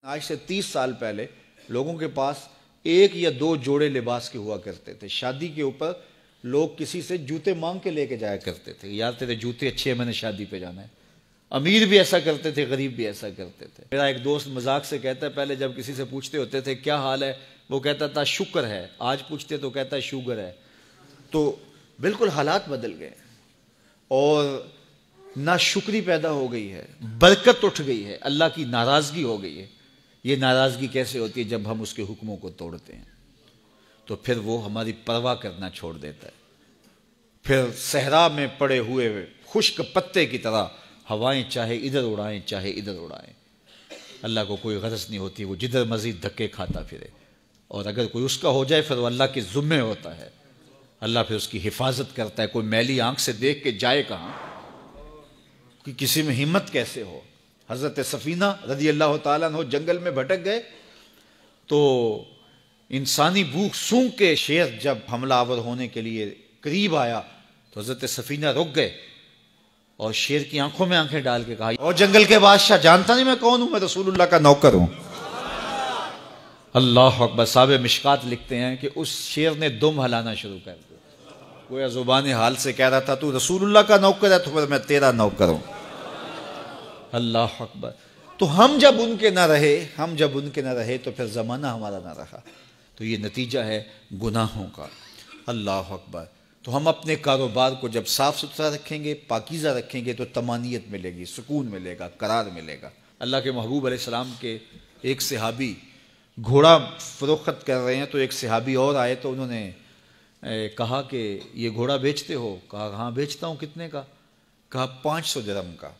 آج سے 30 سال پہلے لوگوں کے پاس ایک یا دو جوڑے لباس کے ہوا کرتے تھے. شادی کے اوپر لوگ کسی سے جوتے مانگ کے لے کے جایا کرتے تھے. یار تیرے جوتے اچھے ہیں, میں نے شادی پہ جانا ہے. امیر بھی ایسا کرتے تھے, غریب بھی ایسا کرتے تھے. میرا ایک دوست مذاق سے کہتا ہے پہلے جب کسی سے پوچھتے ہوتے تھے کیا حال ہے, وہ کہتا تھا شکر ہے. آج پوچھتے تو کہتا ہے شوگر ہے. تو بالکل حالات بدل گئے اور ناشکری پیدا ہو گئی ہے, برکت اٹھ گئی ہے, اللہ کی ناراضگی ہو گئی ہے. یہ ناراضگی کیسے ہوتی ہے؟ جب ہم اس کے حکموں کو توڑتے ہیں تو پھر وہ ہماری پرواہ کرنا چھوڑ دیتا ہے. پھر صحرا میں پڑے ہوئے خشک پتے کی طرح ہوائیں چاہے ادھر اڑائیں چاہے ادھر اڑائیں, اللہ کو کوئی غرض نہیں ہوتی. وہ جدھر مزید دھکے کھاتا پھرے, اور اگر کوئی اس کا ہو جائے پھر وہ اللہ کے ذمے ہوتا ہے. اللہ پھر اس کی حفاظت کرتا ہے. کوئی میلی آنکھ سے دیکھ کے جائے کہاں, کہ کسی میں ہمت کیسے ہو. حضرت سفینہ رضی اللہ تعالیٰ عنہ جنگل میں بھٹک گئے تو انسانی بھوک سونگ کے شیر جب حملہ آور ہونے کے لیے قریب آیا تو حضرت سفینہ رک گئے اور شیر کی آنکھوں میں آنکھیں ڈال کے کہا, اور جنگل کے بادشاہ جانتا نہیں میں کون ہوں, میں رسول اللہ کا نوکر ہوں. اللہ اکبر. صاحب مشکات لکھتے ہیں کہ اس شیر نے دم ہلانا شروع کر دیا. گویا زبان حال سے کہہ رہا تھا تو رسول اللہ کا نوکر ہے تو پھر میں تیرا نوکر ہوں. اللہ اکبر. تو ہم جب ان کے نہ رہے تو پھر زمانہ ہمارا نہ رہا. تو یہ نتیجہ ہے گناہوں کا. اللہ اکبر. تو ہم اپنے کاروبار کو جب صاف ستھرا رکھیں گے, پاکیزہ رکھیں گے, تو طمانینت ملے گی, سکون ملے گا, قرار ملے گا. اللہ کے محبوب علیہ السلام کے ایک صحابی گھوڑا فروخت کر رہے ہیں تو ایک صحابی اور آئے تو انہوں نے کہا کہ یہ گھوڑا بیچتے ہو؟ کہا ہاں بیچتا ہوں. کتنے کا؟ کہا 500 درہم کا.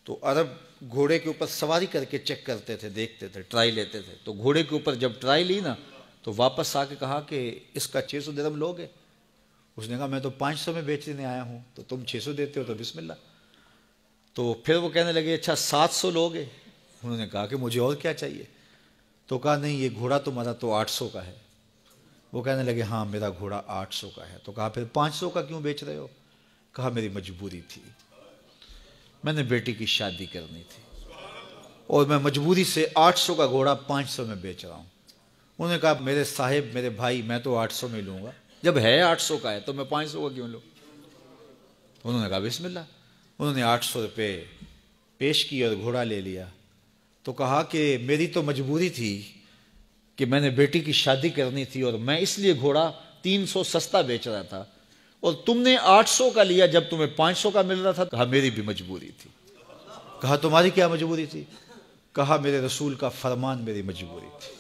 تو عرب گھوڑے کے اوپر سواری کر کے چیک کرتے تھے, دیکھتے تھے, ٹرائی لیتے تھے. تو گھوڑے کے اوپر جب ٹرائی لی نا تو واپس آ کے کہا کہ اس کا 600 درہم لوگے؟ اس نے کہا میں تو 500 میں بیچنے آیا ہوں, تو تم 600 دیتے ہو تو بسم اللہ. تو پھر وہ کہنے لگے اچھا 700 لوگے؟ انہوں نے کہا کہ مجھے اور کیا چاہیے. تو کہا نہیں یہ گھوڑا تمہارا تو 800 کا ہے. وہ کہنے لگے ہاں میرا گھوڑا 800 کا ہے. تو کہا پھر 500 کا کیوں بیچ رہے ہو؟ کہا میری مجبوری تھی, میں نے بیٹی کی شادی کرنی تھی اور میں مجبوری سے 800 کا گھوڑا 500 میں بیچ رہا ہوں. انہوں نے کہا میرے صاحب میرے بھائی میں تو 800 میں لوں گا, جب ہے 800 کا ہے تو میں 500 کا کیوں لوں؟ انہوں نے کہا بسم اللہ. انہوں نے 800 روپے پیش کی اور گھوڑا لے لیا. تو کہا کہ میری تو مجبوری تھی کہ میں نے بیٹی کی شادی کرنی تھی اور میں اس لیے گھوڑا 300 سستا بیچ رہا تھا, اور تم نے 800 کا لیا جب تمہیں 500 کا مل رہا تھا. کہا میری بھی مجبوری تھی. کہا تمہاری کیا مجبوری تھی؟ کہا میرے رسول کا فرمان میری مجبوری تھی.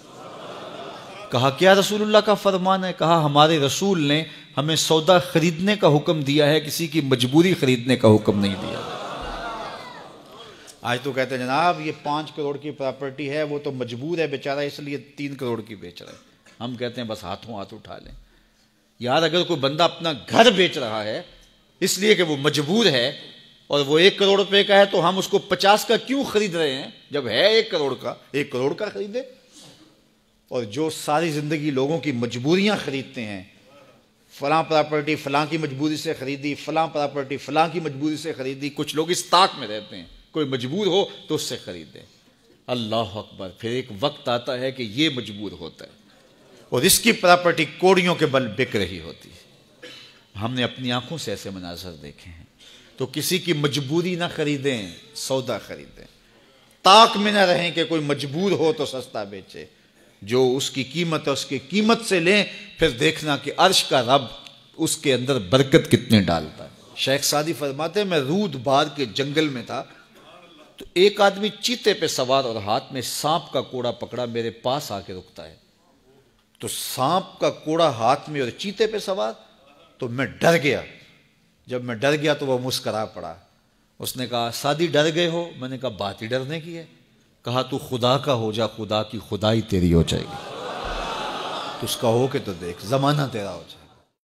کہا کیا رسول اللہ کا فرمان ہے؟ کہا ہمارے رسول نے ہمیں سودا خریدنے کا حکم دیا ہے, کسی کی مجبوری خریدنے کا حکم نہیں دیا. آج تو کہتے ہیں جناب یہ 5 کروڑ کی پراپرٹی ہے, وہ تو مجبور ہے بیچارہ اس لیے 3 کروڑ کی بیچ رہا ہے. ہم کہتے ہیں بس ہاتھوں ہاتھ اٹھا لیں. یار اگر کوئی بندہ اپنا گھر بیچ رہا ہے اس لیے کہ وہ مجبور ہے اور وہ 1 کروڑ روپے کا ہے, تو ہم اس کو 50 کا کیوں خرید رہے ہیں؟ جب ہے 1 کروڑ کا, 1 کروڑ کا خریدے. اور جو ساری زندگی لوگوں کی مجبوریاں خریدتے ہیں, فلاں پراپرٹی فلاں کی مجبوری سے خریدی, فلاں پراپرٹی فلاں کی مجبوری سے خریدی. کچھ لوگ اس طاق میں رہتے ہیں کوئی مجبور ہو تو اس سے خریدے. اللہ اکبر. پھر ایک وقت آتا ہے کہ یہ مجبور ہوتا ہے اور اس کی پراپرٹی کوڑیوں کے بل بک رہی ہوتی ہے. ہم نے اپنی آنکھوں سے ایسے مناظر دیکھے ہیں. تو کسی کی مجبوری نہ خریدیں, سودا خریدیں. طاق میں نہ رہیں کہ کوئی مجبور ہو تو سستا بیچے. جو اس کی قیمت ہے اس کی قیمت سے لیں, پھر دیکھنا کہ عرش کا رب اس کے اندر برکت کتنے ڈالتا ہے. شیخ سعدی فرماتے ہیں میں رود بار کے جنگل میں تھا تو ایک آدمی چیتے پہ سوار اور ہاتھ میں سانپ کا کوڑا پکڑا, میرے پاس آ کے رکتا ہے. تو سانپ کا کوڑا ہاتھ میں اور چیتے پہ سوار, تو میں ڈر گیا. جب میں ڈر گیا تو وہ مسکرا پڑا. اس نے کہا سعدی ڈر گئے ہو؟ میں نے کہا بات ہی ڈرنے کی ہے. کہا تو خدا کا ہو جا, خدا کی خدائی تیری ہو جائے گی. تو اس کا ہو کے تو دیکھ, زمانہ تیرا ہو جائے.